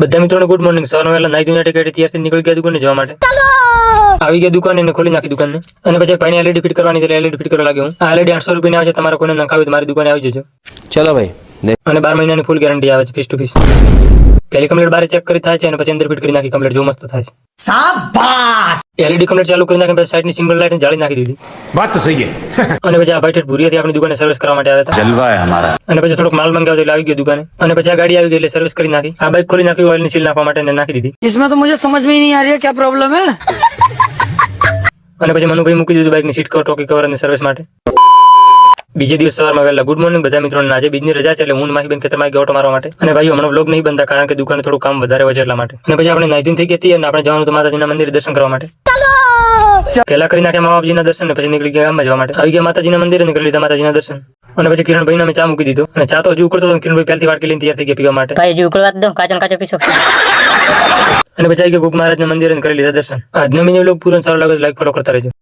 બધા મિત્રોને good morning. સવારમાં વહેલા નાઈ ધોઈને ટિકિટ ત્યારથી નીકળી ગયા દુકાને જવા માટે. આવી ગયા દુકાને અને ખોલી નાખી દુકાનને. અને પછી એક ભાઈને LED ફિટ કરવાની એટલે LED ફિટ કરવા લાગ્યો હું. આ LED 800 રૂપિયાની આવે છે. તમારે કોઈને નખાવી તો મારી દુકાને આવી જજો. ચલો ભાઈ. અને 12 મહિનાની ફૂલ ગેરંટી આવે છે ફીસ ટુ ફીસ. પહેલી કમ્પ્લીટ બારે ચેક કરી થાય છે અને પછી અંદર ફિટ કરી નાખી કમ્પ્લીટ જો મસ્ત થાય છે. શાબાશ. LED કમ્પ્લીટ ચાલુ કરી નાખી પછી સાઈડની સિંગલ લાઈટ ને જાળી નાખી દીધી. बात तो सही है. અને પછી આ ભાઈ ભૂરિયાથી આપણી દુકાને સર્વિસ કરવા માટે આવ્યા હતા. जलवा है हमारा. અને પછી થોડોક માલ મંગાવ્યો એટલે આવી ગયો દુકાને. અને પછી આ ગાડી આવી ગઈ એટલે સર્વિસ કરી નાખી. આ બાઈક ખોલી નાખી ઓઇલની સીલ નાખવા માટે નાખી દીધી. इसमें तो मुझे समझ में ही नहीं आ रही है क्या प्रॉब्लम है। અને પછી મનુભાઈ મૂકી દીધું બાઈકની સીટ કવર ટોકી કવર અને સર્વિસ માટે. બીજે દિવસ સવારમાં વહેલા ગુડ મોર્નિંગ બધા મિત્રોને. આજે બીજની રજા છે એટલે હું માહી બેન ખેતરમાં ગયો ઓટો મારવા માટે. અને ભાઈઓ હમણાં વ્લોગ નહીં બનતા કારણ કે દુકાને થોડું કામ વધારે હોય છે એટલા માટે. અને પછી આપણે નાઈ ધોઈને થઈ ગયા હતી અને આપણે જવાનું હતું માતાજીના મંદિરે દર્શન કરવા માટે. પહેલા કરી નાખ્યા મા બાપજીના દર્શન ને પછી નીકળી ગયા ગામમાં જવા માટે. આવી ગયા માતાજીના મંદિરે નીકળી લીધા માતાજીના દર્શન. અને પછી કિરણભાઈને અમે ચા મૂકી દીધો અને ચા તો હજુ ઉકળતો હતો. કિરણભાઈ પહેલથી વાટકી લઈને તૈયાર થઈ ગયા પીવા માટે. ભાઈ હજુ ઉકળવા દો, કાચો ને કાચો પીશો. અને પછી આવી ગયા ગોપ મહારાજના મંદિરે કરી લીધા દર્શન. આજનો મિની વ્લોગ પૂરો સારો લાગે તો લાઈક ફોલો કરતા રહેજો.